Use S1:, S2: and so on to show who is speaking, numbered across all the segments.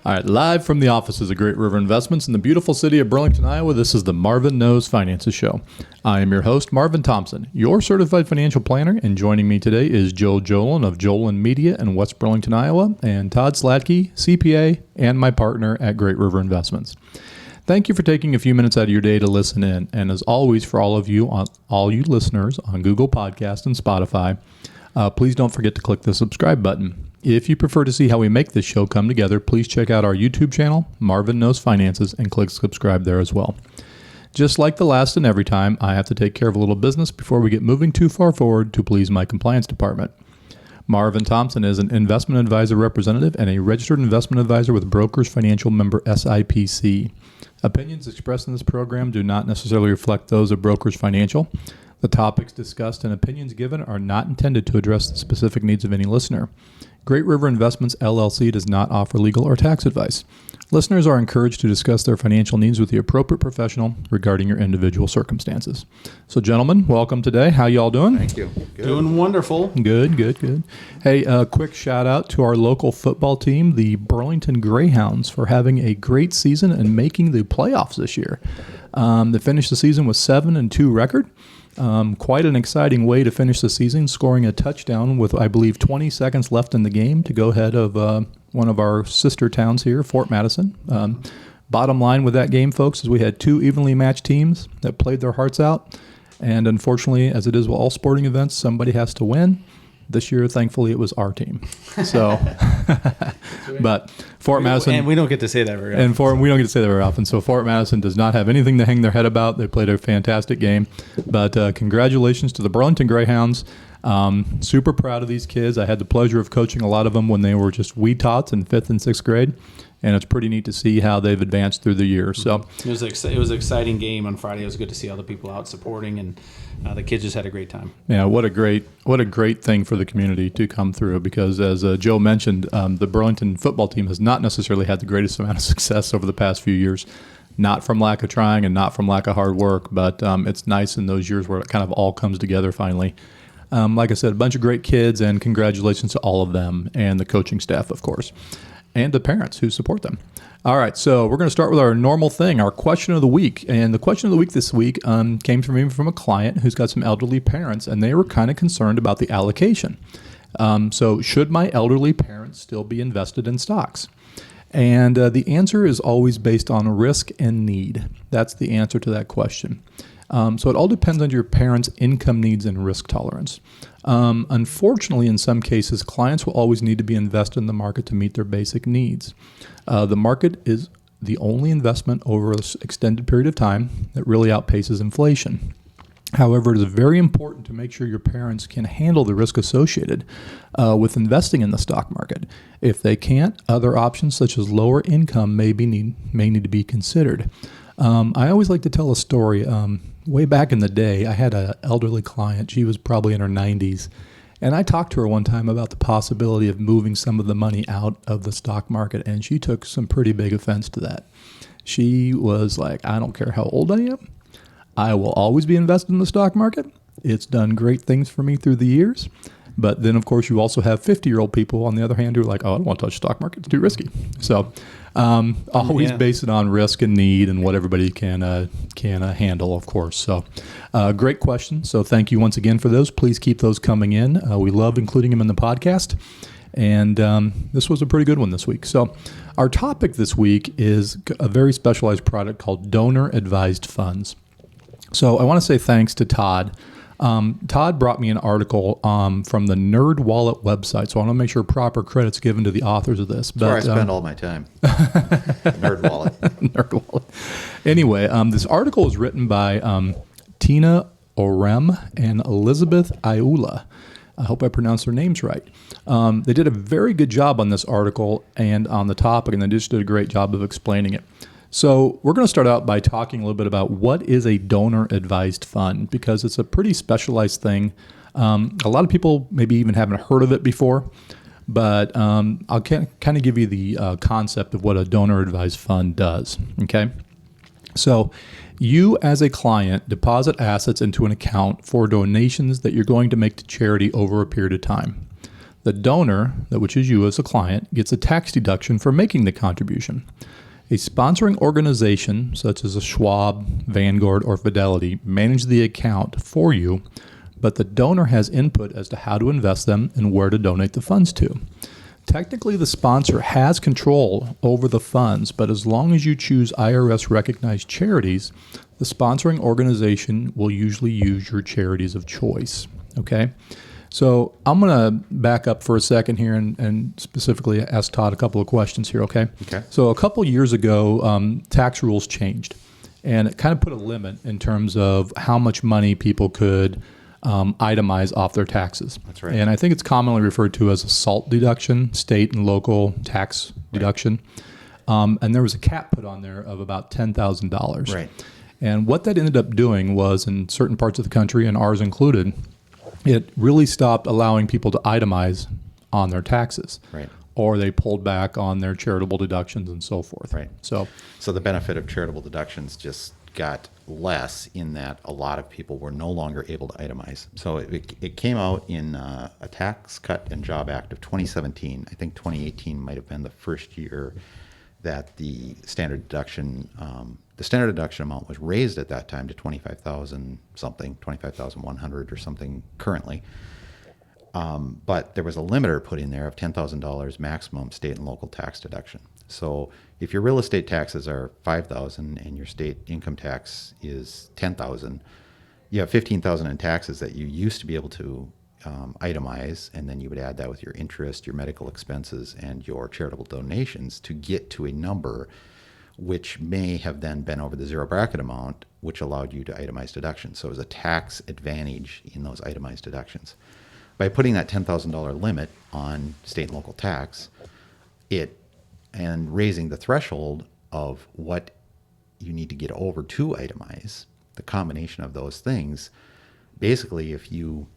S1: All right, live from the offices of Great River Investments in the beautiful city of Burlington, Iowa, this is the Marvin Knows Finances Show. I am your host, Marvin Thomson, your certified financial planner, and joining me today is Joe Jolin of Jolin Media in West Burlington, Iowa, and Todd Sladky, CPA, and my partner at Great River Investments. Thank you for taking a few minutes out of your day to listen in, and as always, for all you listeners on Google Podcast and Spotify, please don't forget to click the subscribe button. If you prefer to see how we make this show come together, please check out our YouTube channel, Marvin Knows Finances, and click subscribe there as well. Just like the last and every time, I have to take care of a little business before we get moving too far forward to please my compliance department. Marvin Thomson is an investment advisor representative and a registered investment advisor with Brokers Financial member SIPC. Opinions expressed in this program do not necessarily reflect those of Brokers Financial. The topics discussed and opinions given are not intended to address the specific needs of any listener. Great River Investments, LLC does not offer legal or tax advice. Listeners are encouraged to discuss their financial needs with the appropriate professional regarding your individual circumstances. So, gentlemen, welcome today. How y'all doing?
S2: Thank you.
S3: Good. Doing wonderful.
S1: Good. Hey, a quick shout out to our local football team, the Burlington Greyhounds, for having a great season and making the playoffs this year. They finished the season with 7-2 record. Quite an exciting way to finish the season, scoring a touchdown with, I believe, 20 seconds left in the game to go ahead of one of our sister towns here, Fort Madison. Bottom line with that game, folks, is we had two evenly matched teams that played their hearts out. And unfortunately, as it is with all sporting events, somebody has to win. This year, thankfully, it was our team. So, but Fort Madison,
S3: and we don't get to say that very often.
S1: We don't get to say that very often. So Fort Madison does not have anything to hang their head about. They played a fantastic game. But congratulations to the Burlington Greyhounds. Super proud of these kids. I had the pleasure of coaching a lot of them when they were just wee tots in 5th and 6th grade. And it's pretty neat to see how they've advanced through the years. So
S3: it was an exciting game on Friday. It was good to see all the people out supporting, and the kids just had a great time.
S1: Yeah, what a great thing for the community to come through. Because as Joe mentioned, the Burlington football team has not necessarily had the greatest amount of success over the past few years. Not from lack of trying and not from lack of hard work, but it's nice in those years where it kind of all comes together finally. Like I said, a bunch of great kids, and congratulations to all of them and the coaching staff, of course, and the parents who support them. All right, so we're going to start with our normal thing, our question of the week. And the question of the week this week came from a client who's got some elderly parents, and they were kind of concerned about the allocation. So should my elderly parents still be invested in stocks? And the answer is always based on risk and need. That's the answer to that question. So it all depends on your parents' income needs and risk tolerance. Unfortunately, in some cases, clients will always need to be invested in the market to meet their basic needs. The market is the only investment over an extended period of time that really outpaces inflation. However, it is very important to make sure your parents can handle the risk associated with investing in the stock market. If they can't, other options such as lower income may need to be considered. I always like to tell a story. Way back in the day, I had an elderly client. She was probably in her 90s. And I talked to her one time about the possibility of moving some of the money out of the stock market, and she took some pretty big offense to that. She was like, I don't care how old I am. I will always be invested in the stock market. It's done great things for me through the years. But then, of course, you also have 50-year-old people, on the other hand, who are like, oh, I don't want to touch the stock market. It's too risky. So always base it on risk and need and what everybody can handle, of course. So great question. So thank you once again for those. Please keep those coming in. We love including them in the podcast. And this was a pretty good one this week. So our topic this week is a very specialized product called donor advised funds. So I want to say thanks to Todd. Todd brought me an article from the Nerd Wallet website, so I want to make sure proper credit's given to the authors of this.
S2: That's where I spend all my time. Nerd Wallet.
S1: Nerd Wallet. Anyway, this article is written by Tina Orem and Elizabeth Ayula. I hope I pronounced their names right. They did a very good job on this article and on the topic, and they just did a great job of explaining it. So we're going to start out by talking a little bit about what is a donor-advised fund, because it's a pretty specialized thing. A lot of people maybe even haven't heard of it before, but I'll kind of give you the concept of what a donor-advised fund does, okay? So you as a client deposit assets into an account for donations that you're going to make to charity over a period of time. The donor, which is you as a client, gets a tax deduction for making the contribution. A sponsoring organization, such as a Schwab, Vanguard, or Fidelity, manage the account for you, but the donor has input as to how to invest them and where to donate the funds to. Technically, the sponsor has control over the funds, but as long as you choose IRS-recognized charities, the sponsoring organization will usually use your charities of choice, okay? So I'm going to back up for a second here and specifically ask Todd a couple of questions here, okay?
S2: Okay.
S1: So a couple years ago, tax rules changed, and it kind of put a limit in terms of how much money people could itemize off their taxes.
S2: That's right.
S1: And I think it's commonly referred to as a SALT deduction, state and local tax deduction. And there was a cap put on there of about $10,000.
S2: Right.
S1: And what that ended up doing was, in certain parts of the country, and ours included, it really stopped allowing people to itemize on their taxes.
S2: Right.
S1: Or they pulled back on their charitable deductions and so forth.
S2: Right.
S1: So
S2: the benefit of charitable deductions just got less in that a lot of people were no longer able to itemize. So it came out in a Tax Cut and Job Act of 2017. I think 2018 might have been the first year that the standard deduction amount was raised at that time to 25,000 something, 25,100 or something currently. But there was a limiter put in there of $10,000 maximum state and local tax deduction. So if your real estate taxes are $5,000 and your state income tax is $10,000, you have $15,000 in taxes that you used to be able to itemize, and then you would add that with your interest, your medical expenses, and your charitable donations to get to a number which may have then been over the zero bracket amount, which allowed you to itemize deductions. So it was a tax advantage in those itemized deductions. By putting that $10,000 limit on state and local tax, and raising the threshold of what you need to get over to itemize, the combination of those things, basically if you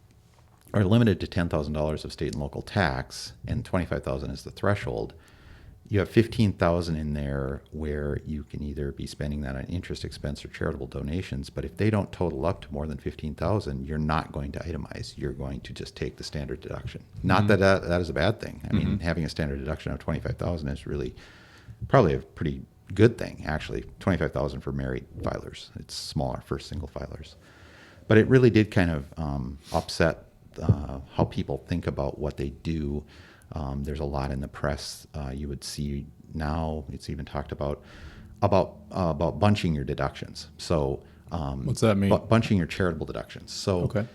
S2: are limited to $10,000 of state and local tax and $25,000 is the threshold, you have $15,000 in there where you can either be spending that on interest expense or charitable donations, but if they don't total up to more than $15,000, you're not going to itemize. You're going to just take the standard deduction. Not that that is a bad thing. I mean, having a standard deduction of $25,000 is really probably a pretty good thing, actually. $25,000 for married filers. It's smaller for single filers. But it really did kind of upset how people think about what they do. There's a lot in the press. You would see now, it's even talked about bunching your deductions. So
S1: what's that mean?
S2: Bunching your charitable deductions. So
S1: okay.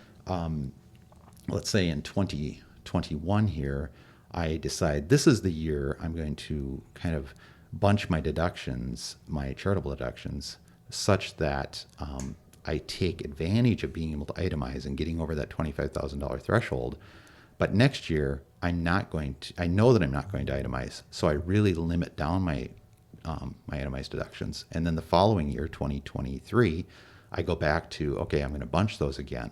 S2: Let's say in 2021 here, I decide this is the year I'm going to kind of bunch my deductions, my charitable deductions, such that I take advantage of being able to itemize and getting over that $25,000 threshold. But next year, I know that I'm not going to itemize. So I really limit down my itemized deductions. And then the following year, 2023, I go back to, okay, I'm going to bunch those again.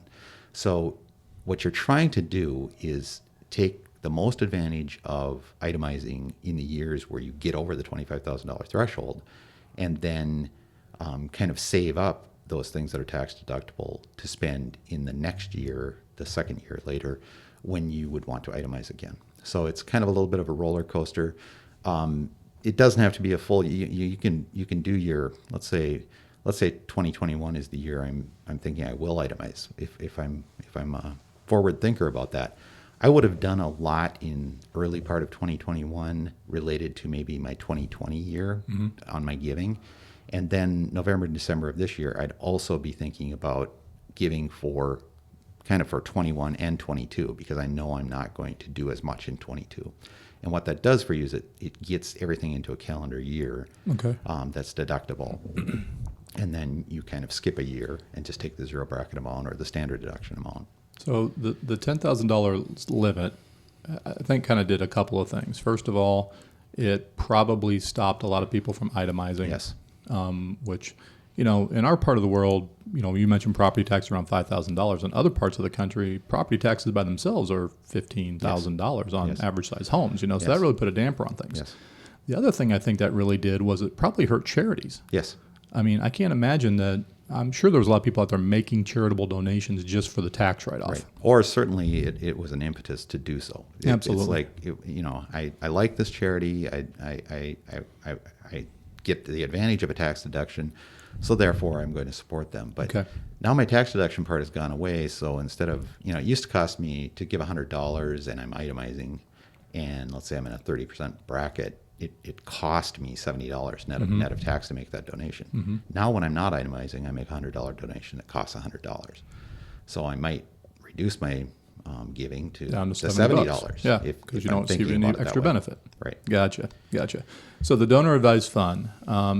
S2: So what you're trying to do is take the most advantage of itemizing in the years where you get over the $25,000 threshold, and then kind of save up those things that are tax deductible to spend in the next year, the second year later, when you would want to itemize again. So it's kind of a little bit of a roller coaster. It doesn't have to be a full. You can do your, let's say 2021 is the year I'm thinking I will itemize. If I'm a forward thinker about that, I would have done a lot in early part of 2021 related to maybe my 2020 year on my giving, and then November and December of this year, I'd also be thinking about giving for 21 and 22, because I know I'm not going to do as much in 22. And what that does for you is it gets everything into a calendar year that's deductible. And then you kind of skip a year and just take the zero bracket amount or the standard deduction amount.
S1: So the $10,000 limit, I think, kind of did a couple of things. First of all, it probably stopped a lot of people from itemizing.
S2: Yes.
S1: Which, in our part of the world, you mentioned property tax around $5,000. In other parts of the country, property taxes by themselves are $15,000 on average size homes. So that really put a damper on things.
S2: Yes.
S1: The other thing I think that really did was it probably hurt charities.
S2: Yes.
S1: I mean, I can't imagine that. I'm sure there's a lot of people out there making charitable donations just for the tax write-off.
S2: Right. Or certainly it was an impetus to do so.
S1: Absolutely.
S2: It's like, I like this charity. I get the advantage of a tax deduction, so therefore I'm going to support them. But
S1: Okay.
S2: now my tax deduction part has gone away. So instead of, it used to cost me to give $100 and I'm itemizing, and let's say I'm in a 30% bracket, it cost me $70 net of tax to make that donation. Now when I'm not itemizing, I make a $100 donation that costs $100. So I might reduce my giving to
S1: Down to
S2: $70.
S1: Yeah,
S2: if
S1: because you
S2: I'm
S1: don't receive
S2: thinking
S1: any
S2: about it that
S1: extra
S2: way.
S1: benefit.
S2: Right.
S1: Gotcha. So the donor advised fund,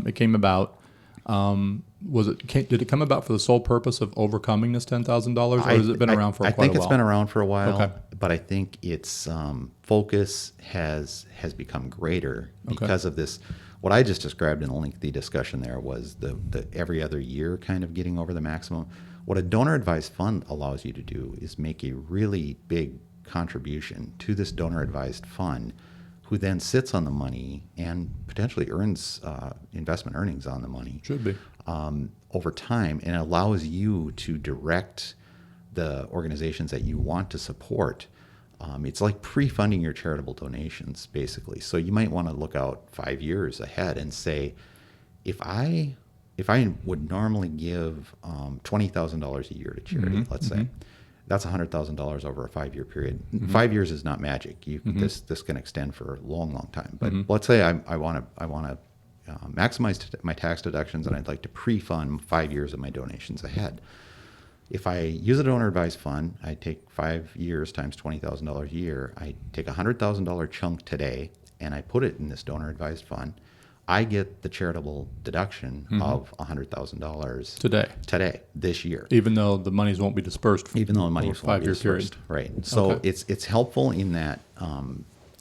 S1: it came about. Did it come about for the sole purpose of overcoming this $10,000, or has it been around for quite a while?
S2: I think it's been around for a while,
S1: Okay.
S2: but I think its focus has become greater because of this. What I just described in the lengthy discussion there was the every other year kind of getting over the maximum. What a donor advised fund allows you to do is make a really big contribution to this donor advised fund, who then sits on the money and potentially earns investment earnings on the money.
S1: Should be.
S2: Over time, and allows you to direct the organizations that you want to support. It's like pre-funding your charitable donations, basically. So you might want to look out 5 years ahead and say, if I would normally give $20,000 a year to charity, let's say, that's $100,000 over a 5-year period. 5 years is not magic. This can extend for a long, long time. But let's say I want to maximize my tax deductions, and I'd like to pre-fund 5 years of my donations ahead. If I use a donor advised fund, I take 5 years times $20,000 a year. I take a $100,000 chunk today, and I put it in this donor advised fund. I get the charitable deduction of $100,000 today, this year.
S1: Even though the monies won't be dispersed.
S2: Even though the money
S1: over
S2: won't be
S1: 5-year
S2: dispersed. Right. So it's helpful in that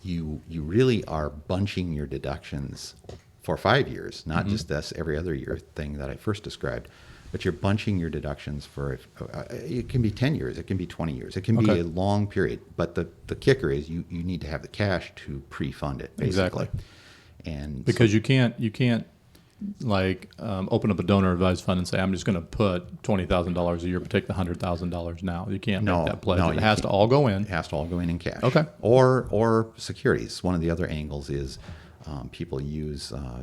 S2: you really are bunching your deductions for 5 years, not just this every other year thing that I first described, but you're bunching your deductions for, it can be 10 years, it can be 20 years, it can be a long period, but the kicker is you need to have the cash to pre-fund it, basically.
S1: Exactly.
S2: And
S1: because you can't open up a donor advised fund and say, I'm just going to put $20,000 a year, but take the $100,000 now. You can't make that pledge. It has to all go in.
S2: It has to all go in cash.
S1: Okay.
S2: Or securities. One of the other angles is people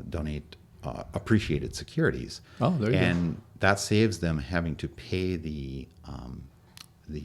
S2: donate appreciated securities.
S1: Oh, there you go.
S2: And that saves them having to pay the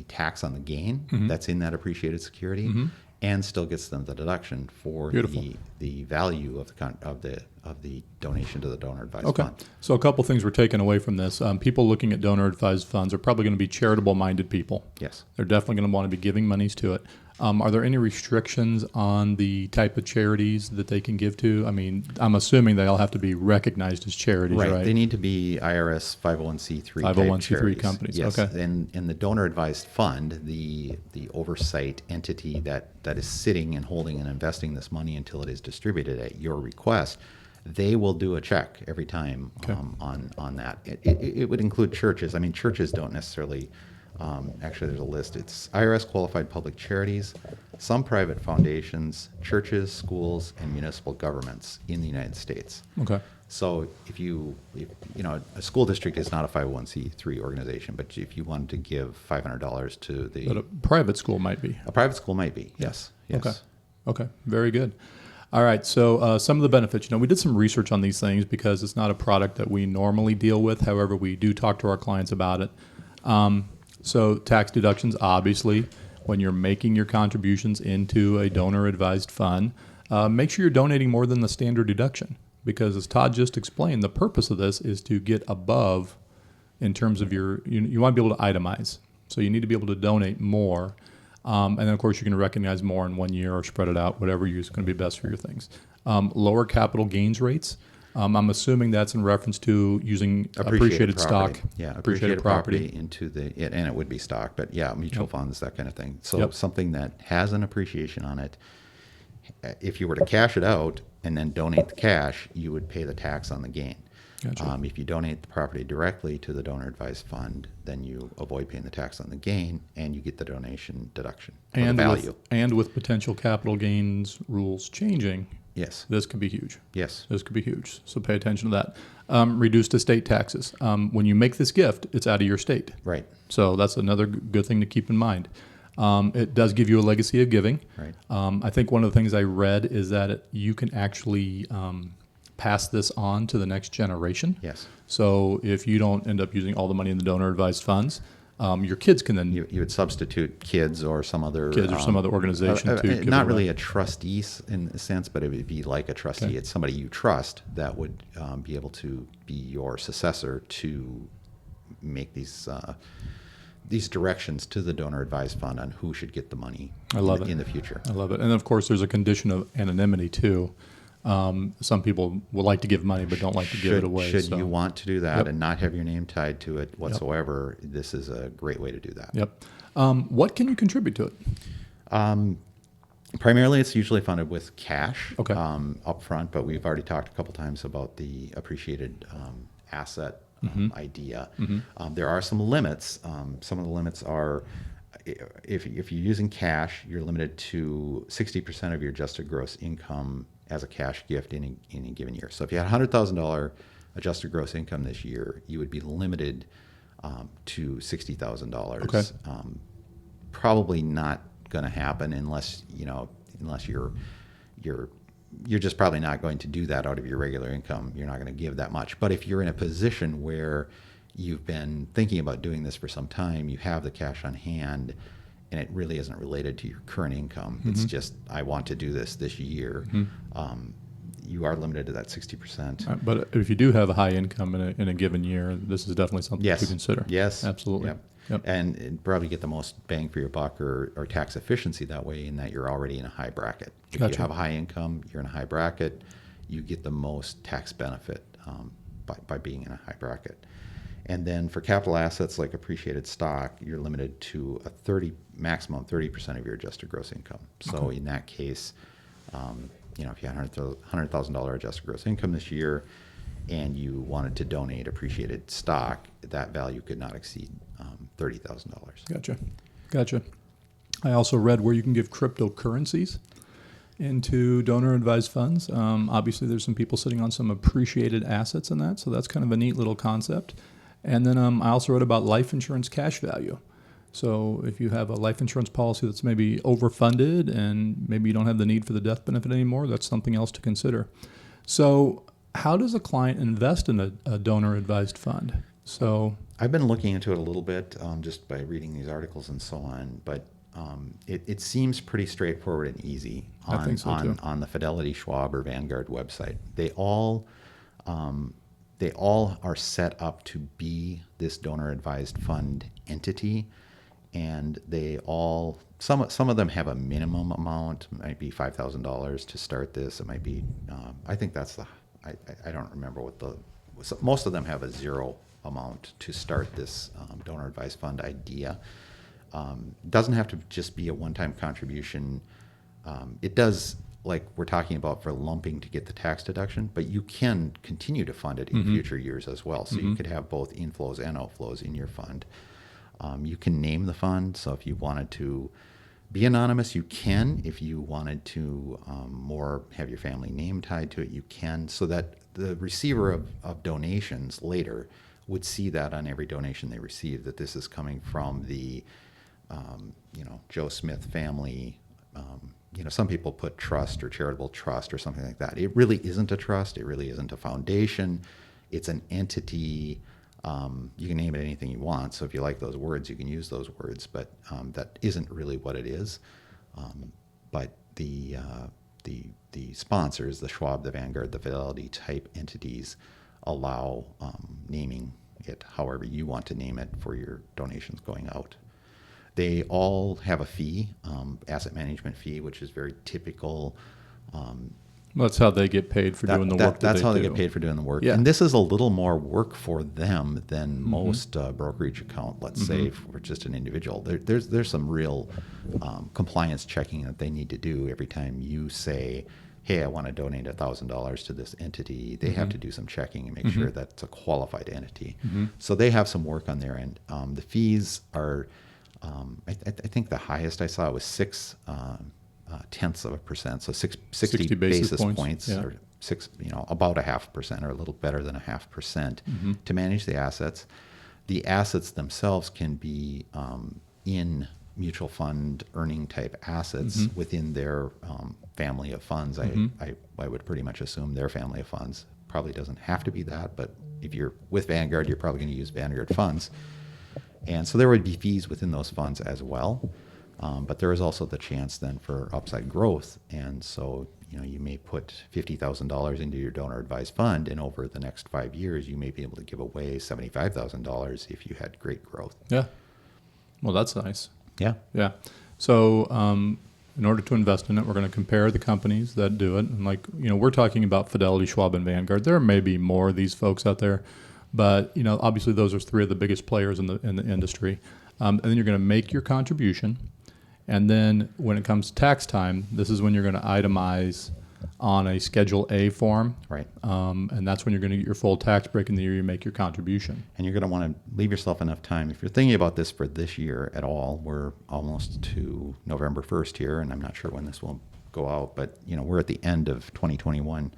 S2: tax on the gain that's in that appreciated security, and still gets them the deduction for the value of the donation to the donor advised fund.
S1: So a couple things we're taking away from this. People looking at donor advised funds are probably going to be charitable minded people.
S2: Yes.
S1: They're definitely going to want to be giving monies to it. Are there any restrictions on the type of charities that they can give to? I mean, I'm assuming they all have to be recognized as charities, right?
S2: They need to be IRS 501c3
S1: 501c3 companies.
S2: Yes.
S1: Okay.
S2: And the donor advised fund, the oversight entity that is sitting and holding and investing this money until it is distributed at your request, they will do a check every time on that. It would include churches. I mean, churches don't necessarily. Actually, there's a list. It's IRS qualified public charities, some private foundations, churches, schools, and municipal governments in the United States.
S1: Okay.
S2: So if a school district is not a 501c3 organization, but if you wanted to give $500 to
S1: But a private school might be.
S2: A private school might be, yes.
S1: Okay. Very good. All right. So some of the benefits, we did some research on these things because it's not a product that we normally deal with. However, we do talk to our clients about it. So tax deductions, obviously, when you're making your contributions into a donor-advised fund, make sure you're donating more than the standard deduction, because as Todd just explained, the purpose of this is to get above in terms of you want to be able to itemize. So you need to be able to donate more. And then, of course, you can recognize more in 1 year or spread it out, whatever is going to be best for your things. Lower capital gains rates. I'm assuming that's in reference to using appreciated stock.
S2: Yeah, appreciated property into and it would be stock, but mutual funds, that kind of thing. So something that has an appreciation on it, if you were to cash it out and then donate the cash, you would pay the tax on the gain.
S1: Gotcha.
S2: If you donate the property directly to the donor advised fund, then you avoid paying the tax on the gain and you get the donation deduction.
S1: And with potential capital gains rules changing,
S2: Yes.
S1: This could be huge.
S2: Yes.
S1: This could be huge. So pay attention to that. Reduced estate taxes. When you make this gift, it's out of your state.
S2: Right.
S1: So that's another good thing to keep in mind. It does give you a legacy of giving.
S2: Right.
S1: I think one of the things I read is that you can actually pass this on to the next generation.
S2: Yes.
S1: So if you don't end up using all the money in the donor advised funds, your kids can then
S2: You would substitute kids or some other
S1: organization to give
S2: not
S1: it
S2: really
S1: away.
S2: a trustee in a sense, but it would be like a trustee.
S1: Okay.
S2: It's somebody you trust that would be able to be your successor to make these directions to the donor advised fund on who should get the money.
S1: I love it.
S2: In the future.
S1: I love it. And of course, there's a condition of anonymity too. Some people would like to give money but don't like to give it away.
S2: Should
S1: so.
S2: you want to do that
S1: Yep.
S2: and not have your name tied to it whatsoever, this is a great way to do that.
S1: Yep. What can you contribute to it?
S2: Primarily, it's usually funded with cash
S1: Okay.
S2: up front, but we've already talked a couple times about the appreciated asset idea. There are some limits. Some of the limits are if you're using cash, you're limited to 60% of your adjusted gross income as a cash gift in a given year. So if you had $100,000 adjusted gross income this year, you would be limited to $60,000.
S1: Okay.
S2: Probably not going to happen unless you're just probably not going to do that out of your regular income. You're not going to give that much. But if you're in a position where you've been thinking about doing this for some time, you have the cash on hand, and it really isn't related to your current income. It's just, I want to do this year. You are limited to that 60%.
S1: But if you do have a high income in a given year, this is definitely something
S2: Yes.
S1: to consider.
S2: Yes.
S1: Absolutely.
S2: Yep.
S1: Yep.
S2: And probably get the most bang for your buck or tax efficiency that way, in that you're already in a high bracket. If
S1: Gotcha.
S2: you have a high income, you're in a high bracket, you get the most tax benefit by being in a high bracket. And then for capital assets like appreciated stock, you're limited to a maximum 30% of your adjusted gross income. So in that case, if you had $100,000 adjusted gross income this year, and you wanted to donate appreciated stock, that value could not exceed $30,000.
S1: Gotcha. I also read where you can give cryptocurrencies into donor advised funds. Obviously, there's some people sitting on some appreciated assets in that, so that's kind of a neat little concept. And then I also read about life insurance cash value. So if you have a life insurance policy that's maybe overfunded and maybe you don't have the need for the death benefit anymore, that's something else to consider. So how does a client invest in a donor advised fund? So
S2: I've been looking into it a little bit just by reading these articles and so on, but it seems pretty straightforward and easy on,
S1: I think so too.
S2: on the Fidelity, Schwab, or Vanguard website. They all are set up to be this donor advised fund entity, and they all some of them have a minimum amount. It might be $5,000 to start this. It might be I think that's I don't remember most of them have a zero amount to start this donor advised fund idea. Doesn't have to just be a one-time contribution. It does, like we're talking about, for lumping to get the tax deduction, but you can continue to fund it in future years as well. So you could have both inflows and outflows in your fund. You can name the fund. So if you wanted to be anonymous, you can. If you wanted to more have your family name tied to it, you can, so that the receiver of donations later would see that on every donation they receive, that this is coming from the Joe Smith family. Some people put trust or charitable trust or something like that. It really isn't a trust. It really isn't a foundation. It's an entity. You can name it anything you want. So if you like those words, you can use those words. But that isn't really what it is. But the sponsors, the Schwab, the Vanguard, the Fidelity type entities, allow naming it however you want to name it for your donations going out. They all have a fee, asset management fee, which is very typical.
S1: that's how they get paid for doing the work
S2: That's how they
S1: do.
S2: get paid for doing the work.
S1: Yeah.
S2: And this is a little more work for them than most brokerage account, let's say, for just an individual. There's some real compliance checking that they need to do every time you say, hey, I want to donate $1,000 to this entity. They have to do some checking and make sure that's a qualified entity. So they have some work on their end. The fees are, I think the highest I saw was 6 tenths of a percent, so 60
S1: 60 basis points, yeah.
S2: or about 0.5% or a little better than 0.5% to manage the assets. The assets themselves can be in mutual fund earning type assets within their family of funds. I would pretty much assume their family of funds. Probably doesn't have to be that, but if you're with Vanguard, you're probably going to use Vanguard funds. And so there would be fees within those funds as well. But there is also the chance then for upside growth. And so, you may put $50,000 into your donor advised fund, and over the next 5 years, you may be able to give away $75,000 if you had great growth.
S1: Yeah. Well, that's nice.
S2: Yeah.
S1: Yeah. So, in order to invest in it, we're going to compare the companies that do it. And we're talking about Fidelity, Schwab, and Vanguard. There may be more of these folks out there, but obviously those are three of the biggest players in the industry. And then you're going to make your contribution. And then when it comes to tax time, this is when you're going to itemize on a Schedule A form.
S2: Right.
S1: And that's when you're going to get your full tax break in the year you make your contribution.
S2: And you're going to want to leave yourself enough time. If you're thinking about this for this year at all, we're almost to November 1st here, and I'm not sure when this will go out, but we're at the end of 2021.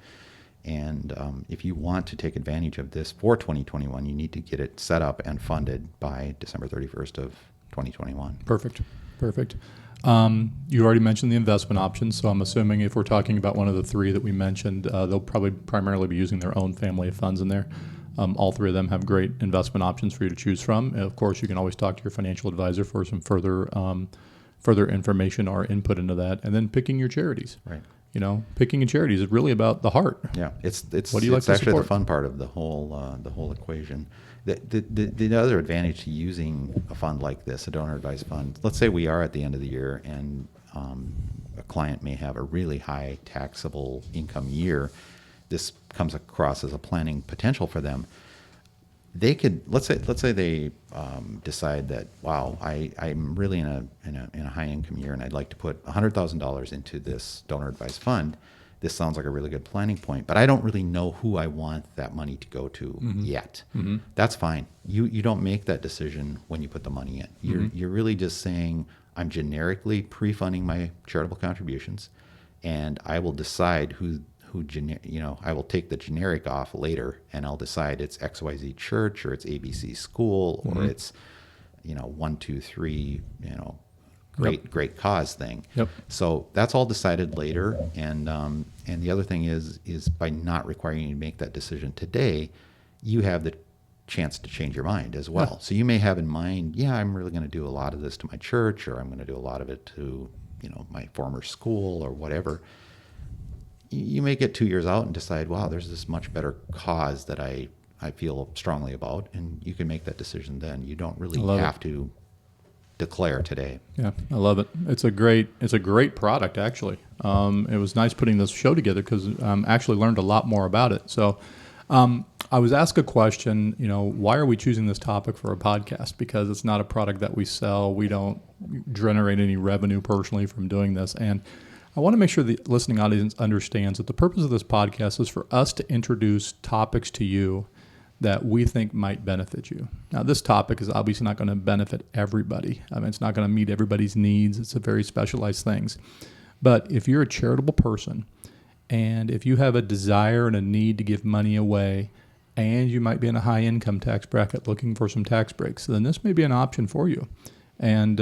S2: And if you want to take advantage of this for 2021, you need to get it set up and funded by December 31st of 2021.
S1: Perfect. You already mentioned the investment options, so I'm assuming if we're talking about one of the three that we mentioned, they'll probably primarily be using their own family of funds in there. All three of them have great investment options for you to choose from. And of course, you can always talk to your financial advisor for some further information or input into that. And then picking your charities.
S2: Right.
S1: Picking a charity is really about the heart.
S2: Yeah, it's
S1: what do you like
S2: it's
S1: to
S2: actually
S1: support?
S2: the fun part of the whole equation. The other advantage to using a fund like this, a donor advised fund, let's say we are at the end of the year and a client may have a really high taxable income year. This comes across as a planning potential for them. They could let's say they decide that, wow, I'm really in a high income year and I'd like to put $100,000 into this donor advised fund. This sounds like a really good planning point, but I don't really know who I want that money to go to yet. That's fine. You don't make that decision when you put the money in. You're really just saying, I'm generically pre-funding my charitable contributions, and I will decide who I will take the generic off later, and I'll decide it's XYZ church or it's ABC school or it's 1, 2, 3 great cause thing.
S1: Yep.
S2: So that's all decided later, and the other thing is by not requiring you to make that decision today, you have the chance to change your mind as well.
S1: Yeah.
S2: So you may have in mind, I'm really going to do a lot of this to my church, or I'm going to do a lot of it to my former school or whatever. You may get 2 years out and decide, wow, there's this much better cause that I feel strongly about, and you can make that decision then. You don't really have to declare today.
S1: Yeah, I love it. It's a great product, actually. It was nice putting this show together because actually learned a lot more about it. So I was asked a question, why are we choosing this topic for a podcast? Because it's not a product that we sell. We don't generate any revenue personally from doing this. And I want to make sure the listening audience understands that the purpose of this podcast is for us to introduce topics to you that we think might benefit you. Now, this topic is obviously not going to benefit everybody. It's not going to meet everybody's needs. It's a very specialized things. But if you're a charitable person, and if you have a desire and a need to give money away, and you might be in a high income tax bracket looking for some tax breaks, then this may be an option for you. And,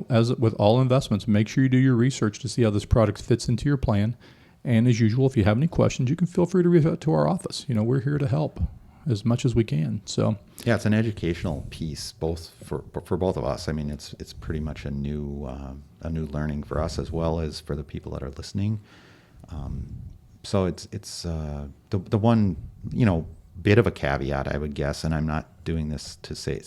S1: as with all investments, make sure you do your research to see how this product fits into your plan. And as usual, if you have any questions, you can feel free to reach out to our office. We're here to help as much as we can. So
S2: yeah, it's an educational piece, both for both of us. It's pretty much a new learning for us as well as for the people that are listening. So it's the one bit of a caveat, I would guess, and I'm not doing this to say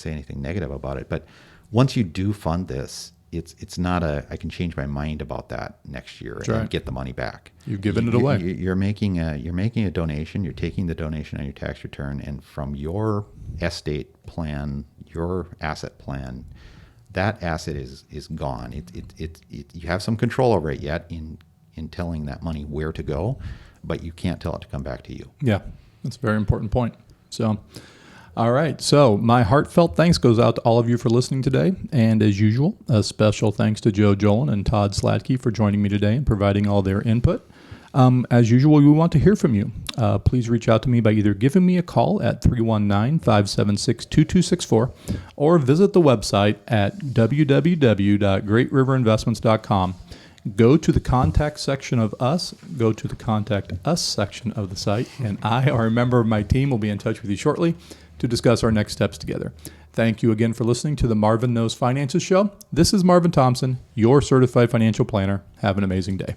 S2: anything negative about it, but once you do fund this, it's not I can change my mind about that next year and get the money back.
S1: You've given it away.
S2: You're making a donation. You're taking the donation on your tax return, and from your estate plan, your asset plan, that asset is gone. You have some control over it yet in telling that money where to go, but you can't tell it to come back to you.
S1: Yeah, that's a very important point. So All right. So my heartfelt thanks goes out to all of you for listening today. And as usual, a special thanks to Joe Jolin and Todd Sladky for joining me today and providing all their input. As usual, we want to hear from you. Please reach out to me by either giving me a call at 319-576-2264 or visit the website at www.greatriverinvestments.com. Go to the contact section of us, go to the contact us section of the site, and I or a member of my team will be in touch with you shortly to discuss our next steps together. Thank you again for listening to the Marvin Knows Finances Show. This is Marvin Thomson, your certified financial planner. Have an amazing day.